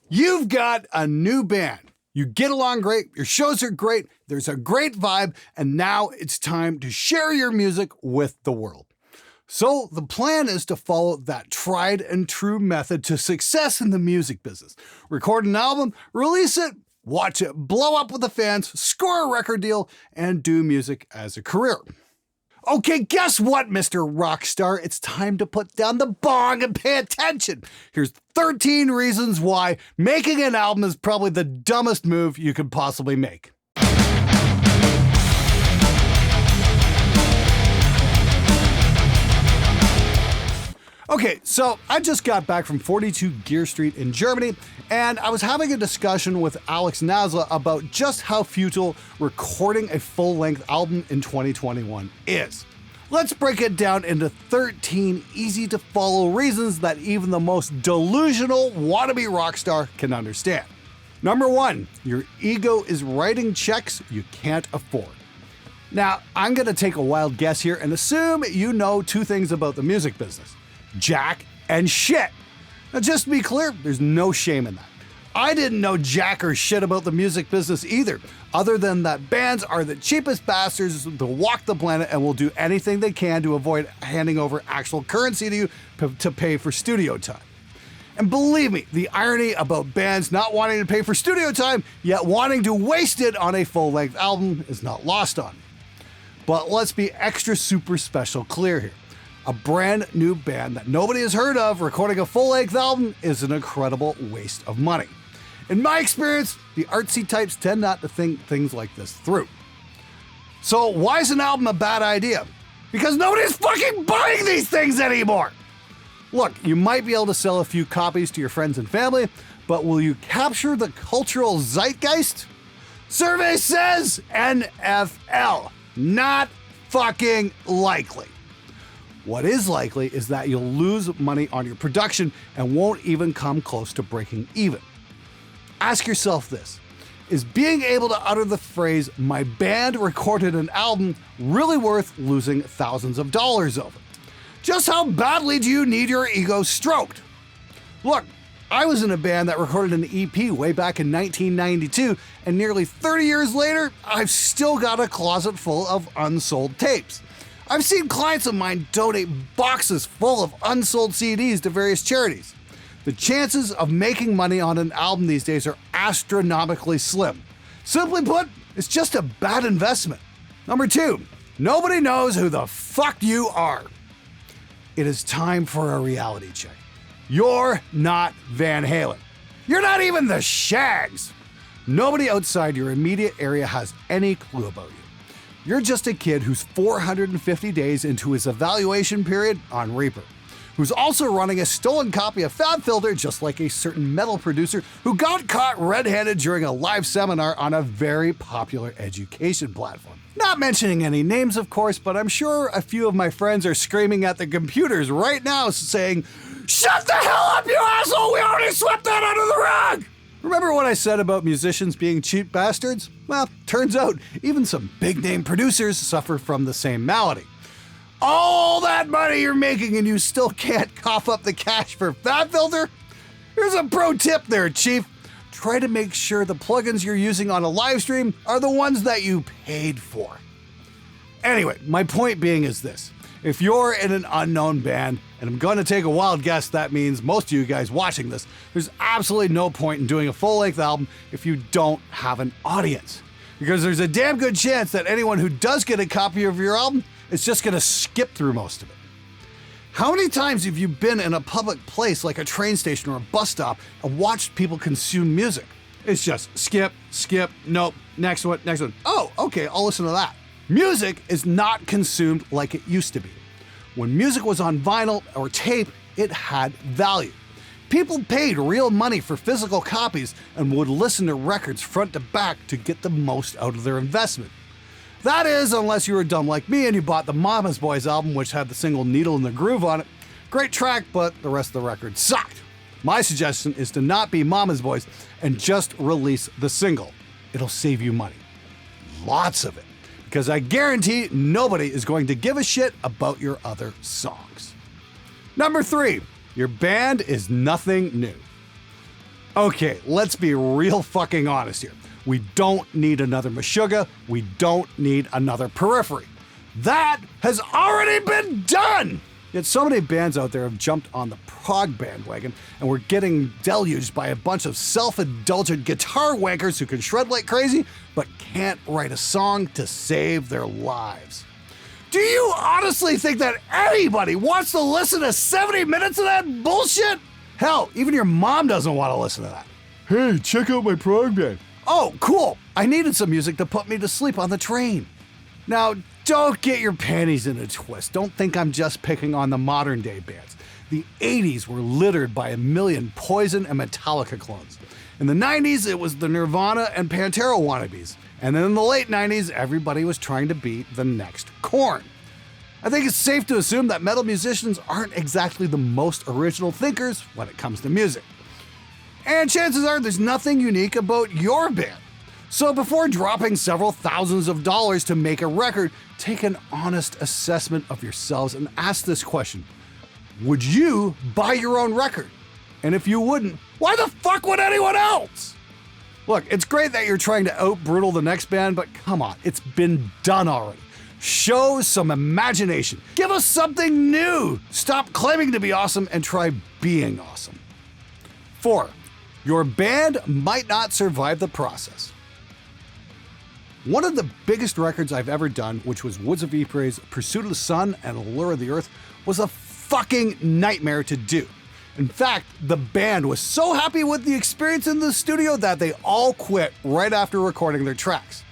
You've got a new band. You get along great, your shows are great, there's a great vibe, and now it's time to share your music with the world. So the plan is to follow that tried and true method to success in the music business. Record an album, release it, watch it blow up with the fans, score a record deal, and do music as a career. Okay, guess what, Mr. Rockstar? It's time to put down the bong and pay attention. Here's 13 reasons why making an album is probably the dumbest move you could possibly make. Okay, so I just got back from 42 Gear Street in Germany, and I was having a discussion with Alex Nasla about just how futile recording a full-length album in 2021 is. Let's break it down into 13 easy-to-follow reasons that even the most delusional wannabe rock star can understand. Number 1, your ego is writing checks you can't afford. Now, I'm going to take a wild guess here and assume you know two things about the music business: jack and shit. Now, just to be clear, there's no shame in that. I didn't know jack or shit about the music business either, other than that bands are the cheapest bastards to walk the planet and will do anything they can to avoid handing over actual currency to you to pay for studio time. And believe me, the irony about bands not wanting to pay for studio time, yet wanting to waste it on a full-length album is not lost on me. But let's be extra super special clear here. A brand new band that nobody has heard of recording a full-length album is an incredible waste of money. In my experience, the artsy types tend not to think things like this through. So why is an album a bad idea? Because nobody's fucking buying these things anymore! Look, you might be able to sell a few copies to your friends and family, but will you capture the cultural zeitgeist? Survey says NFL. Not fucking likely. What is likely is that you'll lose money on your production and won't even come close to breaking even. Ask yourself this: is being able to utter the phrase, "my band recorded an album," really worth losing thousands of dollars over? Just how badly do you need your ego stroked? Look, I was in a band that recorded an EP way back in 1992, and nearly 30 years later, I've still got a closet full of unsold tapes. I've seen clients of mine donate boxes full of unsold CDs to various charities. The chances of making money on an album these days are astronomically slim. Simply put, it's just a bad investment. Number 2, nobody knows who the fuck you are. It is time for a reality check. You're not Van Halen. You're not even the Shags. Nobody outside your immediate area has any clue about you. You're just a kid who's 450 days into his evaluation period on Reaper, who's also running a stolen copy of FabFilter, just like a certain metal producer who got caught red-handed during a live seminar on a very popular education platform. Not mentioning any names, of course, but I'm sure a few of my friends are screaming at the computers right now saying, "Shut the hell up, you asshole! We already swept that under the rug!" Remember what I said about musicians being cheap bastards? Well, turns out even some big-name producers suffer from the same malady. All that money you're making and you still can't cough up the cash for FabFilter? Here's a pro tip there, Chief. Try to make sure the plugins you're using on a live stream are the ones that you paid for. Anyway, my point being is this. If you're in an unknown band, and I'm going to take a wild guess that means most of you guys watching this, there's absolutely no point in doing a full-length album if you don't have an audience. Because there's a damn good chance that anyone who does get a copy of your album is just going to skip through most of it. How many times have you been in a public place like a train station or a bus stop and watched people consume music? It's just skip, nope, next one. Oh, okay, I'll listen to that. Music is not consumed like it used to be. When music was on vinyl or tape, it had value. People paid real money for physical copies and would listen to records front to back to get the most out of their investment. That is, unless you were dumb like me and you bought the Mama's Boys album, which had the single Needle in the Groove on it. Great track, but the rest of the record sucked. My suggestion is to not be Mama's Boys and just release the single. It'll save you money. Lots of it. Because I guarantee nobody is going to give a shit about your other songs. Number 3, your band is nothing new. Okay, let's be real fucking honest here. We don't need another Meshuggah. We don't need another Periphery. That has already been done! Yet so many bands out there have jumped on the prog bandwagon, and we're getting deluged by a bunch of self-indulgent guitar wankers who can shred like crazy, but can't write a song to save their lives. Do you honestly think that anybody wants to listen to 70 minutes of that bullshit? Hell, even your mom doesn't want to listen to that. Hey, check out my prog band. Oh, cool. I needed some music to put me to sleep on the train. Now, don't get your panties in a twist. Don't think I'm just picking on the modern day bands. The 80s were littered by a million Poison and Metallica clones. In the 90s, it was the Nirvana and Pantera wannabes. And then in the late 90s, everybody was trying to be the next Korn. I think it's safe to assume that metal musicians aren't exactly the most original thinkers when it comes to music. And chances are there's nothing unique about your band. So before dropping several thousands of dollars to make a record, take an honest assessment of yourselves and ask this question. Would you buy your own record? And if you wouldn't, why the fuck would anyone else? Look, it's great that you're trying to out-brutal the next band, but come on, it's been done already. Show some imagination. Give us something new. Stop claiming to be awesome and try being awesome. 4. Your band might not survive the process. One of the biggest records I've ever done, which was Woods of Ypres' Pursuit of the Sun and Allure of the Earth, was a fucking nightmare to do. In fact, the band was so happy with the experience in the studio that they all quit right after recording their tracks.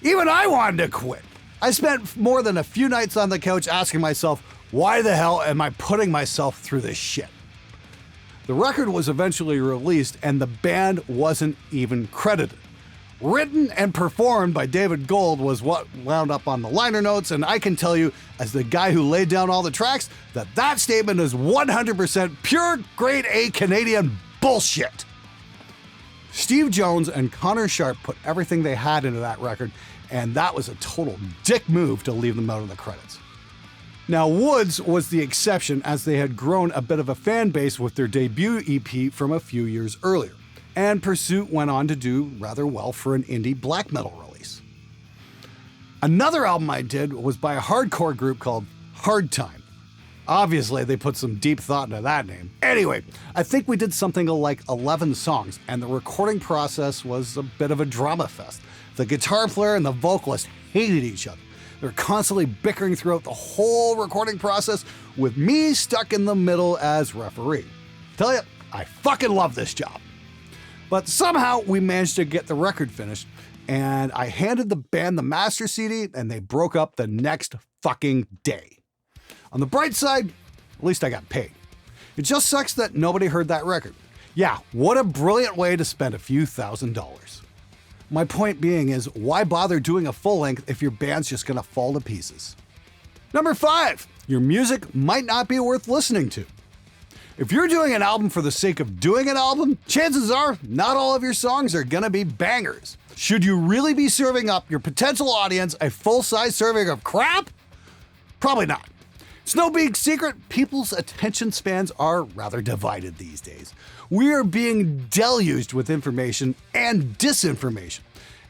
Even I wanted to quit. I spent more than a few nights on the couch asking myself, why the hell am I putting myself through this shit? The record was eventually released and the band wasn't even credited. Written and performed by David Gold was what wound up on the liner notes, and I can tell you, as the guy who laid down all the tracks, that statement is 100% pure grade A Canadian bullshit. Steve Jones and Connor Sharp put everything they had into that record, and that was a total dick move to leave them out of the credits. Now, Woods was the exception, as they had grown a bit of a fan base with their debut EP from a few years earlier. And Pursuit went on to do rather well for an indie black metal release. Another album I did was by a hardcore group called Hard Time. Obviously, they put some deep thought into that name. Anyway, I think we did something like 11 songs, and the recording process was a bit of a drama fest. The guitar player and the vocalist hated each other. They were constantly bickering throughout the whole recording process, with me stuck in the middle as referee. Tell you, I fucking love this job. But somehow we managed to get the record finished, and I handed the band the master CD, and they broke up the next fucking day. On the bright side, at least I got paid. It just sucks that nobody heard that record. Yeah, what a brilliant way to spend a few $1,000s. My point being is, why bother doing a full length if your band's just gonna fall to pieces? Number 5, your music might not be worth listening to. If you're doing an album for the sake of doing an album, chances are not all of your songs are gonna be bangers. Should you really be serving up your potential audience a full-size serving of crap? Probably not. It's no big secret, people's attention spans are rather divided these days. We are being deluged with information and disinformation,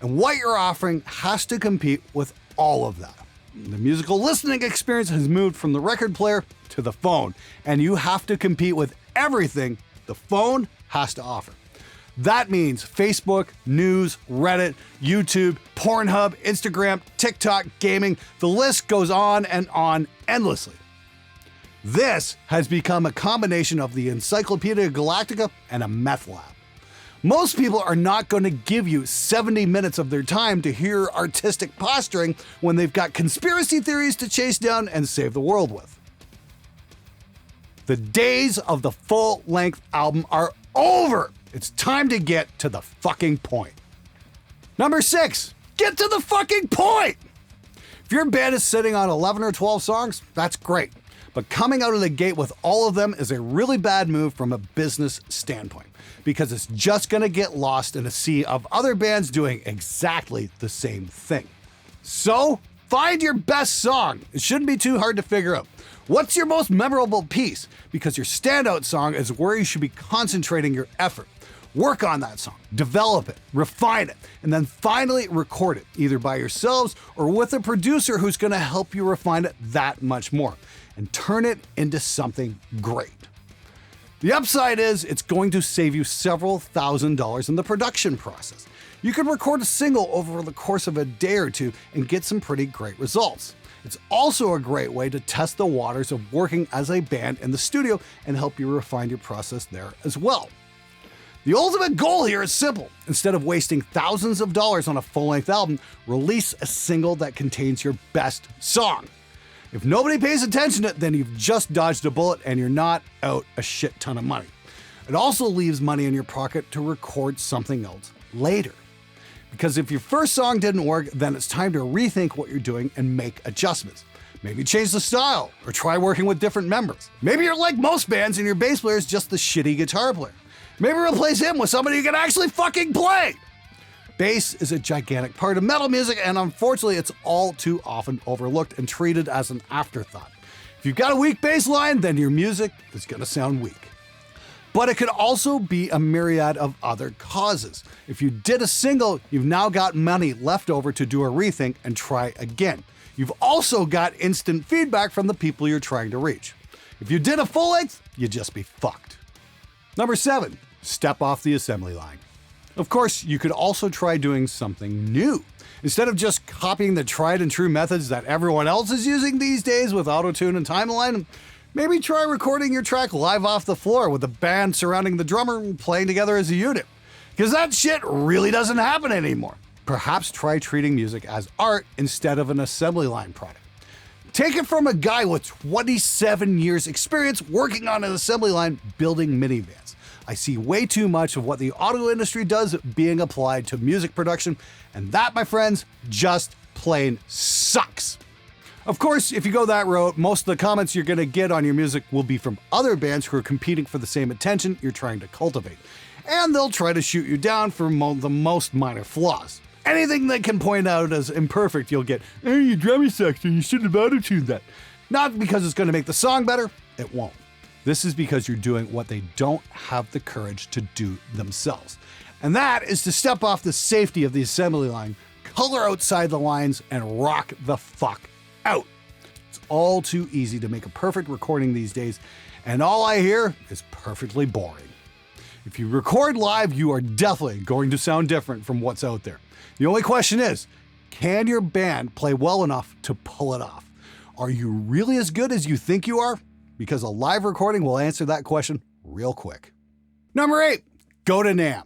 and what you're offering has to compete with all of that. The musical listening experience has moved from the record player to the phone, and you have to compete with everything the phone has to offer. That means Facebook, news, Reddit, YouTube, Pornhub, Instagram, TikTok, gaming, the list goes on and on endlessly. This has become a combination of the Encyclopedia Galactica and a meth lab. Most people are not going to give you 70 minutes of their time to hear artistic posturing when they've got conspiracy theories to chase down and save the world with. The days of the full-length album are over. It's time to get to the fucking point. Number 6, get to the fucking point. If your band is sitting on 11 or 12 songs, that's great. But coming out of the gate with all of them is a really bad move from a business standpoint, because it's just going to get lost in a sea of other bands doing exactly the same thing. So, find your best song. It shouldn't be too hard to figure out. What's your most memorable piece? Because your standout song is where you should be concentrating your effort. Work on that song, develop it, refine it, and then finally record it, either by yourselves or with a producer who's going to help you refine it that much more and turn it into something great. The upside is it's going to save you several $1,000s in the production process. You can record a single over the course of a day or two and get some pretty great results. It's also a great way to test the waters of working as a band in the studio and help you refine your process there as well. The ultimate goal here is simple. Instead of wasting thousands of dollars on a full-length album, release a single that contains your best song. If nobody pays attention to it, then you've just dodged a bullet and you're not out a shit ton of money. It also leaves money in your pocket to record something else later. Because if your first song didn't work, then it's time to rethink what you're doing and make adjustments. Maybe change the style or try working with different members. Maybe you're like most bands and your bass player is just the shitty guitar player. Maybe replace him with somebody who can actually fucking play. Bass is a gigantic part of metal music, and unfortunately, it's all too often overlooked and treated as an afterthought. If you've got a weak bass line, then your music is going to sound weak. But it could also be a myriad of other causes. If you did a single, you've now got money left over to do a rethink and try again. You've also got instant feedback from the people you're trying to reach. If you did a full length, you'd just be fucked. Number 7. Step off the assembly line. Of course, you could also try doing something new. Instead of just copying the tried and true methods that everyone else is using these days with autotune and timeline, maybe try recording your track live off the floor with the band surrounding the drummer and playing together as a unit. Because that shit really doesn't happen anymore. Perhaps try treating music as art instead of an assembly line product. Take it from a guy with 27 years experience working on an assembly line building minivans. I see way too much of what the auto industry does being applied to music production, and that, my friends, just plain sucks. Of course, if you go that route, most of the comments you're going to get on your music will be from other bands who are competing for the same attention you're trying to cultivate. And they'll try to shoot you down for the most minor flaws. Anything they can point out as imperfect, you'll get, "Hey, your drumming sucks and you shouldn't have auto-tuned that." Not because it's going to make the song better, it won't. This is because you're doing what they don't have the courage to do themselves. And that is to step off the safety of the assembly line, color outside the lines, and rock the fuck out. It's all too easy to make a perfect recording these days, and all I hear is perfectly boring. If you record live, you are definitely going to sound different from what's out there. The only question is, can your band play well enough to pull it off? Are you really as good as you think you are? Because a live recording will answer that question real quick. Number 8, go to NAMM.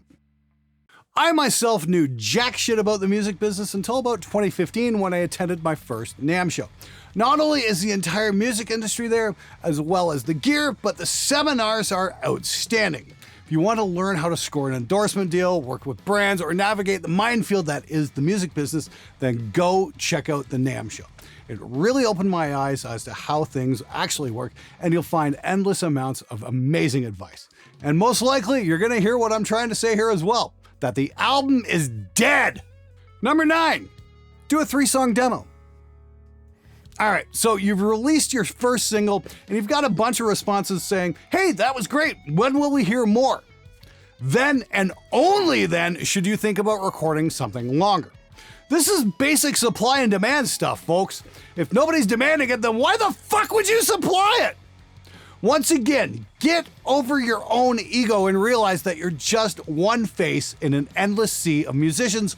I myself knew jack shit about the music business until about 2015 when I attended my first NAMM show. Not only is the entire music industry there, as well as the gear, but the seminars are outstanding. If you want to learn how to score an endorsement deal, work with brands, or navigate the minefield that is the music business, then go check out the NAMM show. It really opened my eyes as to how things actually work, and you'll find endless amounts of amazing advice. And most likely, you're going to hear what I'm trying to say here as well, that the album is dead. Number 9, do a 3-song demo. All right, so you've released your first single, and you've got a bunch of responses saying, "Hey, that was great. When will we hear more?" Then, and only then, should you think about recording something longer. This is basic supply and demand stuff, folks. If nobody's demanding it, then why the fuck would you supply it? Once again, get over your own ego and realize that you're just one face in an endless sea of musicians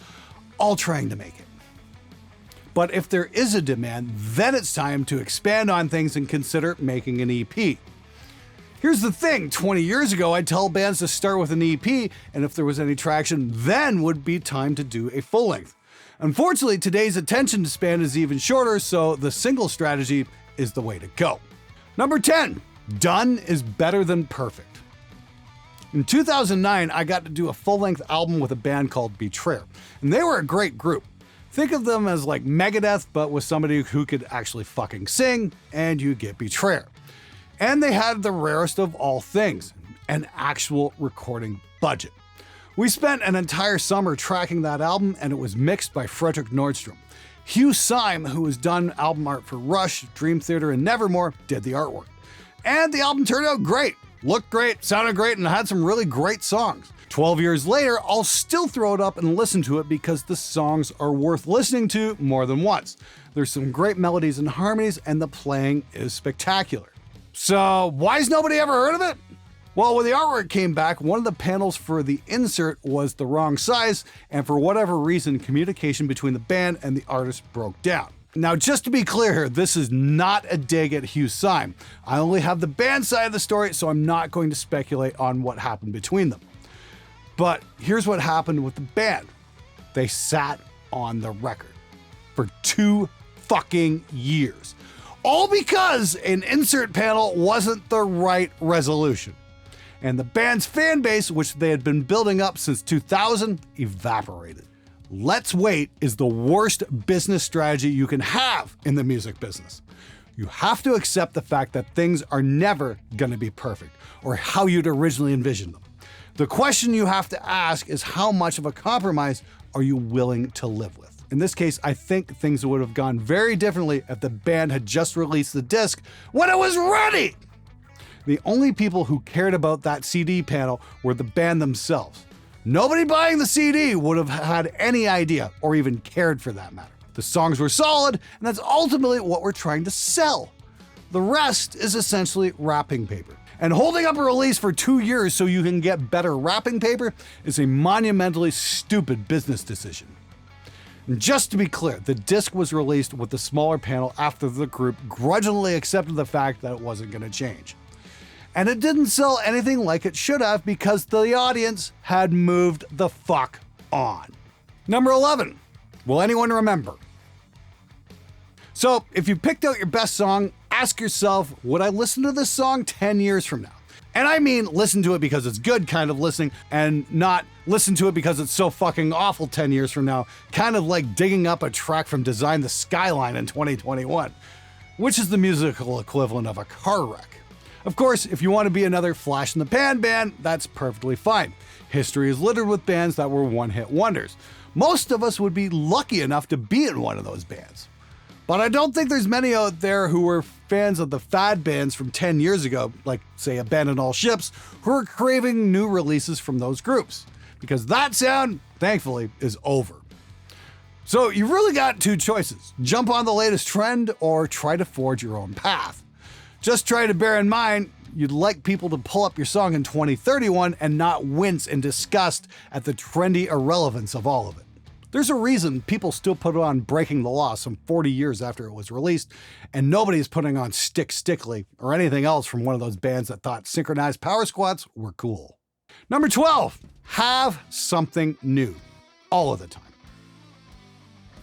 all trying to make it. But if there is a demand, then it's time to expand on things and consider making an EP. Here's the thing, 20 years ago, I'd tell bands to start with an EP, and if there was any traction, then would be time to do a full length. Unfortunately, today's attention span is even shorter, so the single strategy is the way to go. Number 10, done is better than perfect. In 2009, I got to do a full-length album with a band called Betrayer, and they were a great group. Think of them as like Megadeth, but with somebody who could actually fucking sing, and you get Betrayer. And they had the rarest of all things, an actual recording budget. We spent an entire summer tracking that album, and it was mixed by Frederick Nordstrom. Hugh Syme, who has done album art for Rush, Dream Theater, and Nevermore, did the artwork. And the album turned out great. looked great, sounded great, and had some really great songs. 12 years later, I'll still throw it up and listen to it because the songs are worth listening to more than once. There's some great melodies and harmonies, and the playing is spectacular. So why has nobody ever heard of it? Well, when the artwork came back, one of the panels for the insert was the wrong size, and for whatever reason, communication between the band and the artist broke down. Now, just to be clear here, this is not a dig at Hugh Syme. I only have the band side of the story, so I'm not going to speculate on what happened between them. But here's what happened with the band. They sat on the record for 2 fucking years. All because an insert panel wasn't the right resolution. And the band's fan base, which they had been building up since 2000, evaporated. Let's wait is the worst business strategy you can have in the music business. You have to accept the fact that things are never going to be perfect or how you'd originally envisioned them. The question you have to ask is how much of a compromise are you willing to live with? In this case, I think things would have gone very differently if the band had just released the disc when it was ready. The only people who cared about that CD panel were the band themselves. Nobody buying the CD would have had any idea or even cared for that matter. The songs were solid, and that's ultimately what we're trying to sell. The rest is essentially wrapping paper. And holding up a release for 2 years so you can get better wrapping paper is a monumentally stupid business decision. And just to be clear, the disc was released with the smaller panel after the group grudgingly accepted the fact that it wasn't going to change. And it didn't sell anything like it should have because the audience had moved the fuck on. Number 11. Will anyone remember? So if you picked out your best song, ask yourself, would I listen to this song 10 years from now? And I mean listen to it because it's good kind of listening and not listen to it because it's so fucking awful 10 years from now, kind of like digging up a track from Design the Skyline in 2021, which is the musical equivalent of a car wreck. Of course, if you want to be another flash in the pan band, that's perfectly fine. History is littered with bands that were one-hit wonders. Most of us would be lucky enough to be in one of those bands. But I don't think there's many out there who were fans of the fad bands from 10 years ago, like, say, Abandon All Ships, who are craving new releases from those groups. Because that sound, thankfully, is over. So you've really got 2 choices. Jump on the latest trend or try to forge your own path. Just try to bear in mind, you'd like people to pull up your song in 2031 and not wince in disgust at the trendy irrelevance of all of it. There's a reason people still put on Breaking the Law some 40 years after it was released, and nobody's putting on Stick Stickly or anything else from one of those bands that thought synchronized power squats were cool. Number 12, have something new all of the time.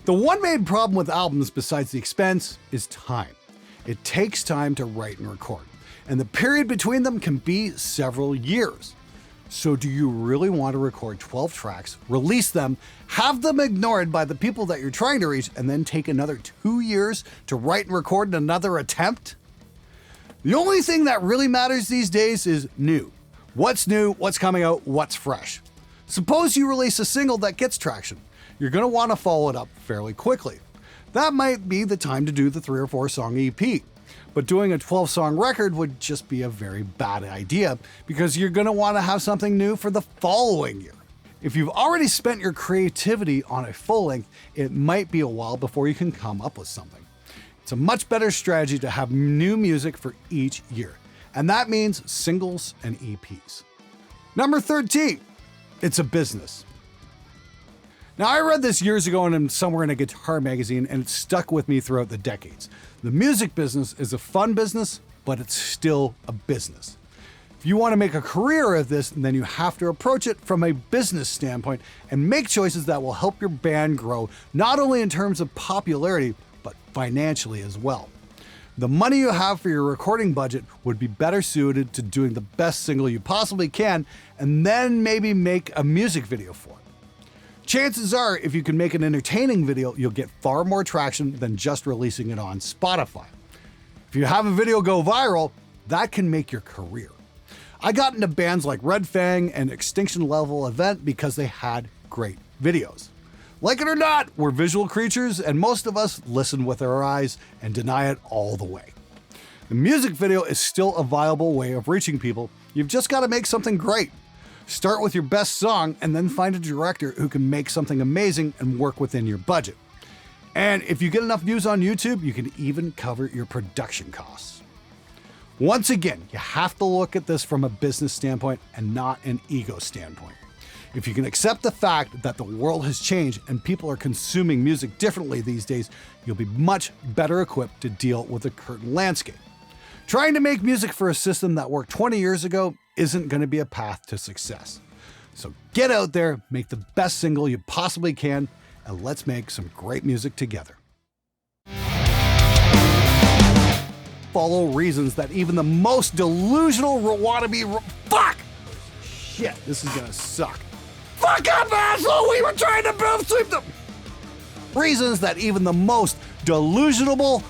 The one main problem with albums besides the expense is time. It takes time to write and record, and the period between them can be several years. So do you really want to record 12 tracks, release them, have them ignored by the people that you're trying to reach, and then take another 2 years to write and record in another attempt? The only thing that really matters these days is new. What's new, what's coming out, what's fresh. Suppose you release a single that gets traction. You're going to want to follow it up fairly quickly. That might be the time to do the 3 or 4 song EP. But doing a 12-song record would just be a very bad idea because you're going to want to have something new for the following year. If you've already spent your creativity on a full length, it might be a while before you can come up with something. It's a much better strategy to have new music for each year, and that means singles and EPs. Number 13, it's a business. Now, I read this years ago and somewhere in a guitar magazine, and it stuck with me throughout the decades. The music business is a fun business, but it's still a business. If you want to make a career of this, then you have to approach it from a business standpoint and make choices that will help your band grow, not only in terms of popularity, but financially as well. The money you have for your recording budget would be better suited to doing the best single you possibly can, and then maybe make a music video for it. Chances are, if you can make an entertaining video, you'll get far more traction than just releasing it on Spotify. If you have a video go viral, that can make your career. I got into bands like Red Fang and Extinction Level Event because they had great videos. Like it or not, we're visual creatures, and most of us listen with our eyes and deny it all the way. The music video is still a viable way of reaching people. You've just got to make something great. Start with your best song and then find a director who can make something amazing and work within your budget. And if you get enough views on YouTube, you can even cover your production costs. Once again, you have to look at this from a business standpoint and not an ego standpoint. If you can accept the fact that the world has changed and people are consuming music differently these days, you'll be much better equipped to deal with the current landscape. Trying to make music for a system that worked 20 years ago isn't going to be a path to success. So get out there, make the best single you possibly can, and let's make some great music together. Follow reasons that even the most delusional wannabe fuck! Shit, this is gonna suck. Fuck up, asshole! We were trying to both sweep them! Reasons that even the most delusional